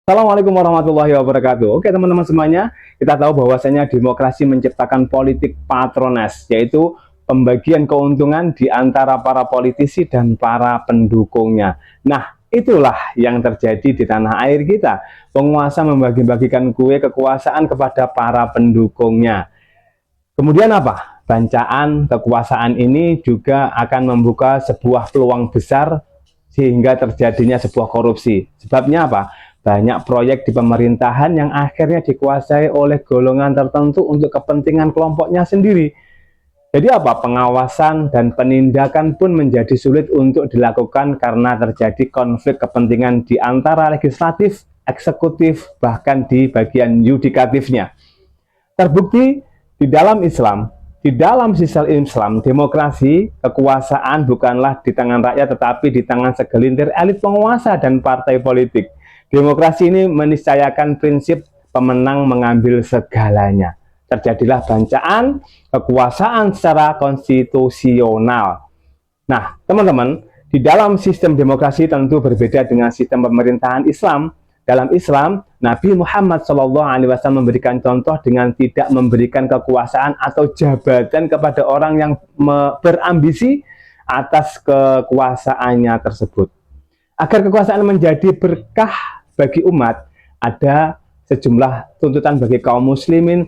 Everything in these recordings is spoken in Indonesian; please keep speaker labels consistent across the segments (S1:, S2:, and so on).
S1: Assalamualaikum warahmatullahi wabarakatuh. Oke teman-teman semuanya, kita tahu bahwasanya demokrasi menciptakan politik patrones, yaitu pembagian keuntungan di antara para politisi dan para pendukungnya. Nah, itulah yang terjadi di tanah air kita. Penguasa membagi-bagikan kue kekuasaan kepada para pendukungnya. Kemudian apa? Bancaan kekuasaan ini juga akan membuka sebuah peluang besar sehingga terjadinya sebuah korupsi. Sebabnya apa? Banyak proyek di pemerintahan yang akhirnya dikuasai oleh golongan tertentu untuk kepentingan kelompoknya sendiri. Jadi apa? Pengawasan dan penindakan pun menjadi sulit untuk dilakukan karena terjadi konflik kepentingan di antara legislatif, eksekutif, bahkan di bagian yudikatifnya. Terbukti di dalam sistem Islam, demokrasi, kekuasaan bukanlah di tangan rakyat tetapi di tangan segelintir elit penguasa dan partai politik. Demokrasi ini meniscayakan prinsip pemenang mengambil segalanya. Terjadilah bancaan kekuasaan secara konstitusional. Nah, teman-teman, di dalam sistem demokrasi tentu berbeda dengan sistem pemerintahan Islam. Dalam Islam, Nabi Muhammad SAW memberikan contoh dengan tidak memberikan kekuasaan atau jabatan kepada orang yang berambisi atas kekuasaannya tersebut. Agar kekuasaan menjadi berkah bagi umat, ada sejumlah tuntutan bagi kaum muslimin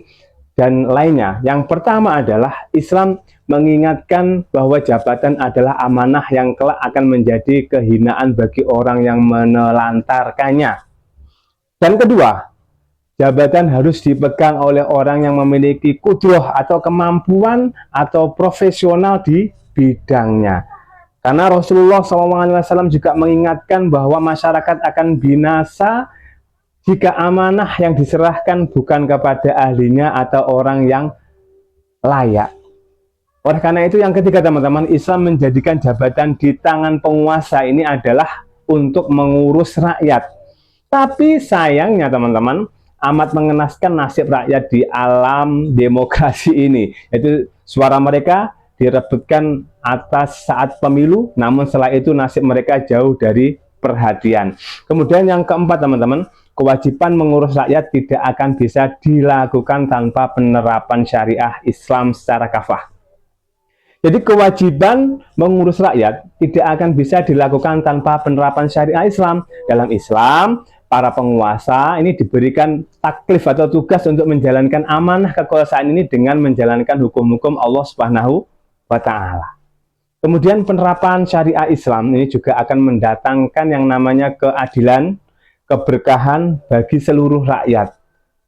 S1: dan lainnya. Yang pertama adalah Islam mengingatkan bahwa jabatan adalah amanah yang kelak akan menjadi kehinaan bagi orang yang menelantarkannya. Dan kedua, jabatan harus dipegang oleh orang yang memiliki kudroh atau kemampuan atau profesional di bidangnya. Karena Rasulullah SAW juga mengingatkan bahwa masyarakat akan binasa jika amanah yang diserahkan bukan kepada ahlinya atau orang yang layak. Oleh karena itu yang ketiga teman-teman, Islam menjadikan jabatan di tangan penguasa ini adalah untuk mengurus rakyat. Tapi sayangnya teman-teman, amat mengenaskan nasib rakyat di alam demokrasi ini. Yaitu suara mereka direbutkan atas saat pemilu, namun setelah itu nasib mereka jauh dari perhatian. Kemudian yang keempat teman-teman, kewajiban mengurus rakyat tidak akan bisa dilakukan tanpa penerapan syariah Islam secara kafah. Jadi kewajiban mengurus rakyat tidak akan bisa dilakukan tanpa penerapan syariah Islam. Dalam Islam, para penguasa ini diberikan taklif atau tugas untuk menjalankan amanah kekuasaan ini dengan menjalankan hukum-hukum Allah Subhanahu wa Ta'ala. Kemudian penerapan syariah Islam ini juga akan mendatangkan yang namanya keadilan, keberkahan bagi seluruh rakyat.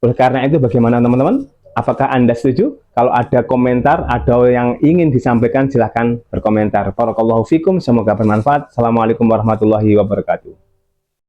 S1: Oleh karena itu bagaimana teman-teman? Apakah Anda setuju? Kalau ada komentar, ada yang ingin disampaikan silahkan berkomentar. Barakallahu fikum, semoga bermanfaat. Assalamualaikum warahmatullahi wabarakatuh.